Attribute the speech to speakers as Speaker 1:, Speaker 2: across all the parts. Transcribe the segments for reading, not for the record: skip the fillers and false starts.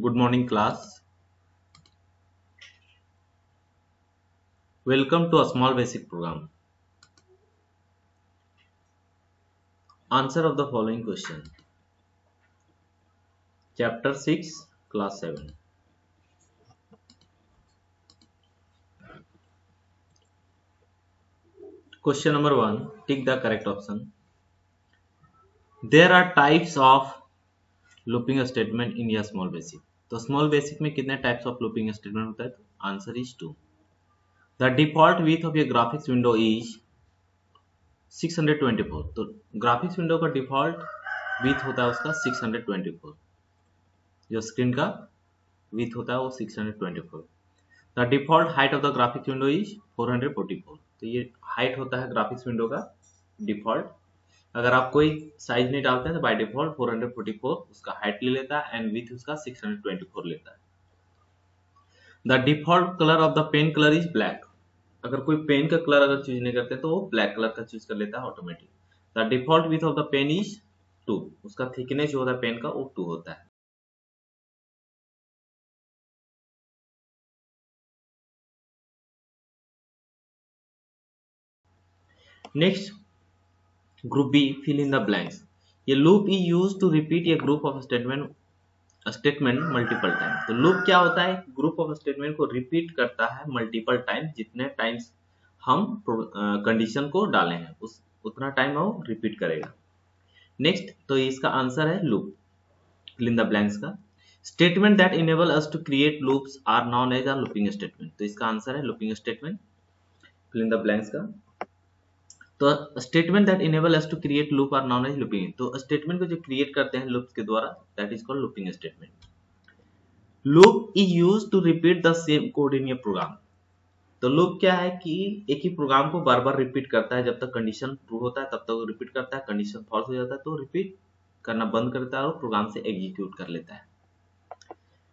Speaker 1: Good morning, class. Welcome to a small basic program. Answer of the following question. Chapter 6, Class 7. Question number 1. Tick the correct option. There are types of looping statement in a small basic. तो small basic में कितने types of looping statement होता है? तो answer is 2. The default width of a graphics window is 624. तो graphics window का default width होता है उसका 624. जो स्क्रीन का width होता है वो 624. The default height of the graphics window is 444. तो ये हाइट होता है ग्राफिक्स विंडो का डिफॉल्ट. अगर आप कोई साइज नहीं डालते हैं तो बाय डिफॉल्ट 444 उसका हाइट ले लेता है एंड विथ उसका 624 लेता है. The default colour of the pen colour is black. अगर कोई पेन का कलर अगर चूज नहीं करते तो वो ब्लैक कलर का चूज कर लेता है automatic. The default width of the pen is 2. उसका थिकनेस जो होता है पेन का वो 2 होता है. Next group B, fill in the blanks. ये loop is used to repeat a group of statement multiple time. तो लूप क्या होता है? ग्रुप ऑफ स्टेटमेंट को रिपीट करता है मल्टीपल टाइम. जितने टाइम्स हम कंडीशन को डाले हैं उतना टाइम वो रिपीट करेगा. नेक्स्ट, तो इसका आंसर है loop. Fill in the blanks का statement that enable us to create loops are known as a looping statement. तो इसका आंसर है looping statement. Fill in the blanks का तो statement that enable us to create loop are known as looping. तो statement को जो create करते हैं लूप्स के द्वारा that is called looping statement. Loop is used to repeat the same code in A programme. तो लूप क्या है कि एक ही प्रोग्राम को बार बार रिपीट करता है. जब तक कंडीशन ट्रू होता है तब तक वो रिपीट करता है. कंडीशन फॉल्स हो जाता है तो रिपीट करना बंद करता है और प्रोग्राम से एग्जीक्यूट कर लेता है.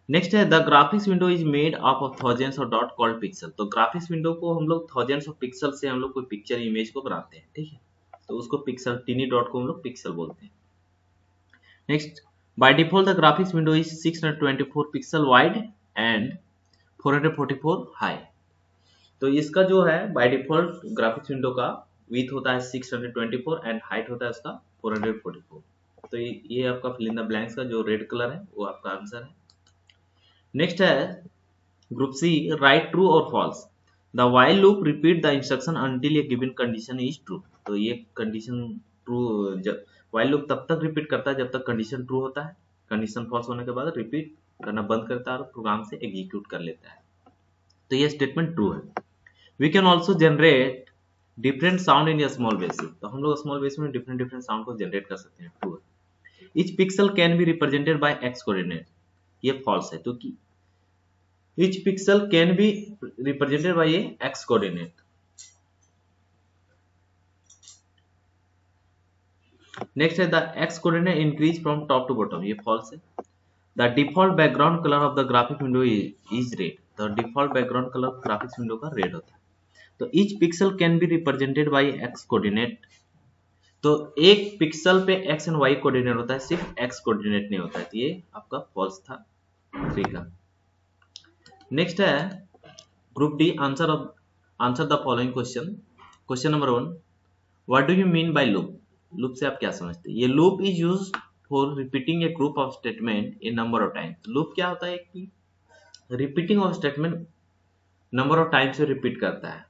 Speaker 1: नेक्स्ट है the graphics window is made up of thousands of dot called pixel. तो ग्राफिक्स विंडो को हम लोग थाउजेंड्स ऑफ पिक्सल से हम लोग कोई पिक्चर इमेज को बनाते हैं. ठीक है, तो उसको पिक्सल टीनी डॉट को हम लोग पिक्सल बोलते हैं. Next, by default the graphics window is 624 pixel wide and 444 high. तो इसका जो है बाय डिफॉल्ट ग्राफिक्स विंडो का विड्थ होता है 624 एंड हाइट होता है उसका 444. तो ये आपका फिल इन द ब्लैंक्स का जो रेड कलर है वो आपका आंसर है. नेक्स्ट है ग्रुप सी, राइट ट्रू और false. The while loop repeat the instruction until a given condition is true. तो ये कंडीशन ट्रू, जब व्हाइल लूप तब तक रिपीट करता है जब तक कंडीशन ट्रू होता है. कंडीशन फॉल्स होने के बाद रिपीट करना बंद करता है और प्रोग्राम से एग्जीक्यूट कर लेता है. तो ये स्टेटमेंट ट्रू है. We can also generate different sound in a small basic. तो हम लोग स्मॉल बेसिक में डिफरेंट साउंड को जनरेट कर सकते हैं. ट्रू है. Each pixel can be represented by X coordinate. ये फॉल्स है. तो कि each pixel can be represented by a x coordinate. Next है the x coordinate increase from top to bottom. ये false है. The default background color of the graphic window is red. The default background color graphics window का red होता है. तो each pixel can be represented by x coordinate. तो एक pixel पे x and y coordinate होता है, सिर्फ x कोऑर्डिनेट नहीं होता है. तो ये आपका false था 3 का. नेक्स्ट है group D, answer the following question. Question number 1, what do you mean by loop. Loop से आप क्या समझते हैं? ये loop is used for repeating a group of statement in number of times. Loop क्या होता है कि repeating of statement number of times से रिपीट करता है.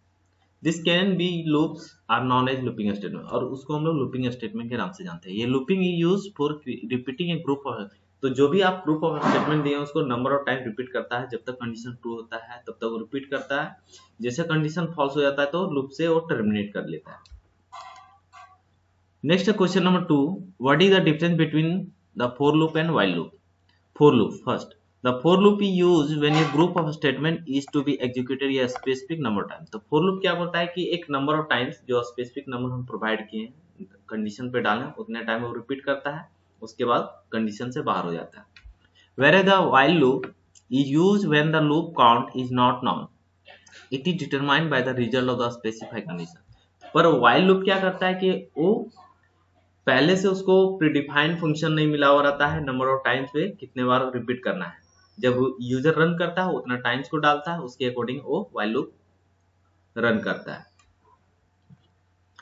Speaker 1: This can be loops are known as looping statement. और उसको हम लोग लूपिंग स्टेटमेंट के नाम से जानते हैं. ये looping is used for repeating a group of. तो जो भी आप ग्रुप ऑफ स्टेटमेंट दिए उसको नंबर ऑफ टाइम रिपीट करता है. जब तक कंडीशन ट्रू होता है तब तक वो रिपीट करता है. जैसे कंडीशन फॉल्स हो जाता है तो लूप से वो टर्मिनेट कर लेता है. Next question number 2, what is the difference between the for loop and while loop. For loop, first, the for loop is used when a group of statement is to be executed a specific number of times. तो for loop क्या होता है कि एक number of times जो specific number हम provide किए हैं कंडीशन पे डालें उतने टाइम वो रिपीट करता है. उसके बाद कंडीशन से बाहर हो जाता है. Whereas the while loop is used when the loop count is not known. It is determined by the result of the specified condition. पर while loop क्या करता है कि वो पहले से उसको प्रीडिफाइंड फंक्शन नहीं मिला हुआ रहता है नंबर ऑफ टाइम्स पे कितने बार रिपीट करना है. जब यूजर रन करता है उतना टाइम्स को डालता है, उसके अकॉर्डिंग वो वाइल लूप रन करता है।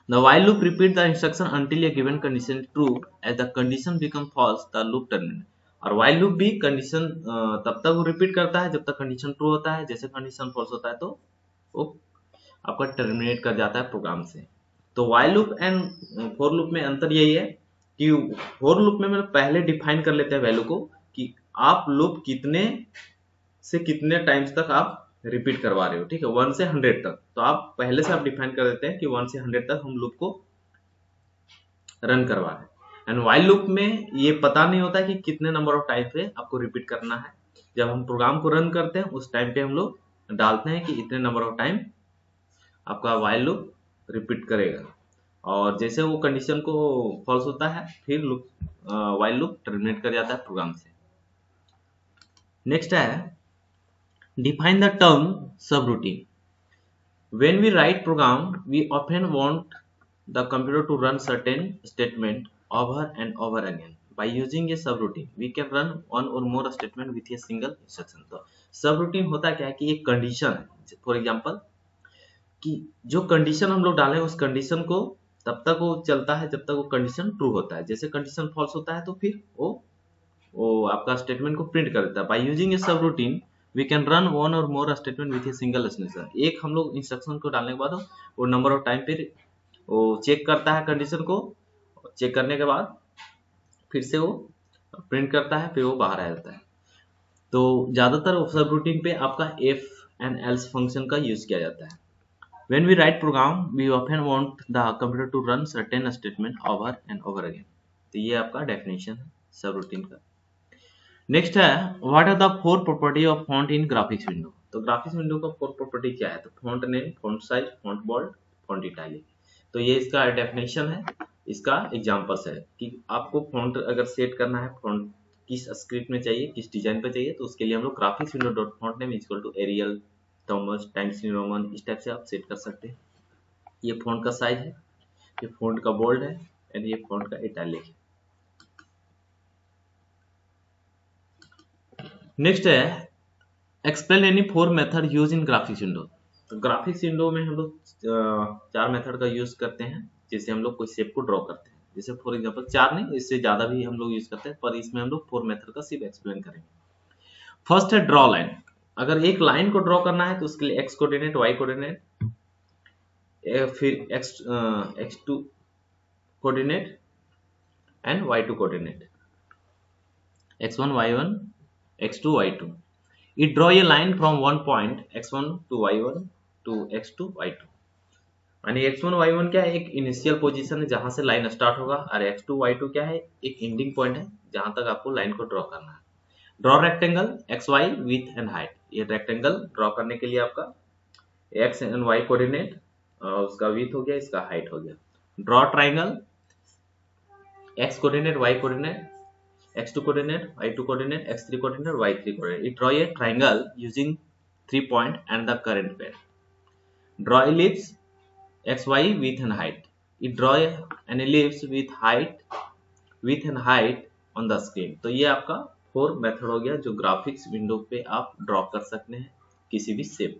Speaker 1: The while loop repeat the instruction until a given condition is true. As the condition become false, the loop terminate. और while loop भी कंडीशन तब तक वो रिपीट करता है जब तक कंडीशन ट्रू होता है, जैसे कंडीशन फॉल्स होता है तो वो आपका टर्मिनेट कर जाता है प्रोग्राम से। तो while loop and for loop में अंतर यही है कि for loop में मतलब पहले डिफाइन कर लेते हैं वैल्यू को कि आप लूप कितने से कितने टाइम्स तक आप रिपीट करवा रहे हो, ठीक है, 1 से 100 तक। तो आप पहले से आप डिफाइन कर देते हैं कि 1 से 100 तक हम लूप को रन करवा रहे हैं। एंड व्हाइल लूप में ये पता नहीं होता है कि कितने नंबर ऑफ टाइम पे आपको रिपीट करना है। जब हम प्रोग्राम को रन करते हैं उस टाइम पे हम लोग डालते हैं कि इतने नंबर ऑफ टाइम आपका व्हाइल लूप रिपीट करेगा, और जैसे वो कंडीशन को फॉल्स होता है फिर लूप व्हाइल लूप टर्मिनेट कर जाता है प्रोग्राम से। नेक्स्ट है define the term subroutine. When we write program, we often want the computer to run certain statement over and over again. By using a subroutine, we can run one or more statement with a single instruction. तो subroutine होता क्या है कि एक condition है, for example कि जो condition हम लोग डालें उस कंडीशन को तब तक वो चलता है जब तक वो कंडीशन ट्रू होता है। जैसे कंडीशन फॉल्स होता है तो फिर वो आपका स्टेटमेंट को प्रिंट कर देता है। By using a subroutine we can run one or more statement with a single instruction. एक हम लोग इंस्ट्रक्शन को डालने के बाद वो नंबर ऑफ टाइम फिर वो चेक करता है कंडीशन को, चेक करने के बाद फिर से वो प्रिंट करता है, फिर वो बाहर आ जाता है। तो ज्यादातर सबरूटीन पे आपका इफ एंड एल्स फंक्शन का यूज किया जाता है। When we write program, we often want the computer to run certain statement over and over again. तो ये आपका डेफिनेशन है सबरूटीन का। नेक्स्ट है what are the 4 property of font in graphics window. तो ग्राफिक्स विंडो का 4 property क्या है? तो font name, font size, font bold, font italic. तो ये इसका डेफिनेशन है, इसका एग्जांपल्स है कि आपको फॉन्ट अगर सेट करना है, फॉन्ट किस स्क्रिप्ट में चाहिए, किस डिजाइन पे चाहिए, तो उसके लिए हम लोग graphics window dot font name equal to Arial, Thomas, Times New Roman, इस टाइप से आप सेट कर सकते हैं। ये फॉन्ट का साइज है, ये फॉन्ट का बोल्ड है एंड ये फॉन्ट का इटैलिक है। नेक्स्ट है explain any 4 method use in graphics window. तो ग्राफिक्स विंडो में हम लोग 4 मेथड का यूज करते हैं जिससे हम लोग कोई शेप को ड्रॉ करते हैं। जैसे फॉर एग्जांपल 4 नहीं, इससे ज्यादा भी हम लोग यूज करते हैं, पर इसमें हम लोग 4 मेथड का सिर्फ एक्सप्लेन करेंगे। फर्स्ट है ड्रॉ लाइन। अगर एक लाइन को ड्रॉ करना है तो उसके लिए एक्स कोऑर्डिनेट, वाई कोऑर्डिनेट, फिर x2 coordinate and y2 coordinate, x1 y1 x2 y2. It draw a line from one point x1 to y1 to x2 y2. यानी x1 y1 क्या है? एक इनिशियल पोजीशन है जहां से लाइन स्टार्ट होगा, और x2 y2 क्या है? एक एंडिंग पॉइंट है जहां तक आपको लाइन को ड्रॉ करना है। Draw rectangle xy width and height. ये रेक्टेंगल ड्रॉ करने के लिए आपका x एंड y कोऑर्डिनेट, उसका विड्थ हो गया, इसका हाइट हो गया। Draw triangle x coordinate, y coordinate, x2 coordinate, y2 coordinate, x3 coordinate, y3 coordinate. It draw a triangle using 3 point and the current pair. Draw ellipse xy width and height. It draw an ellipse with height, width and height on the screen. तो ये आपका 4 method हो गया जो graphics window पे आप draw कर सकते हैं किसी भी शेप।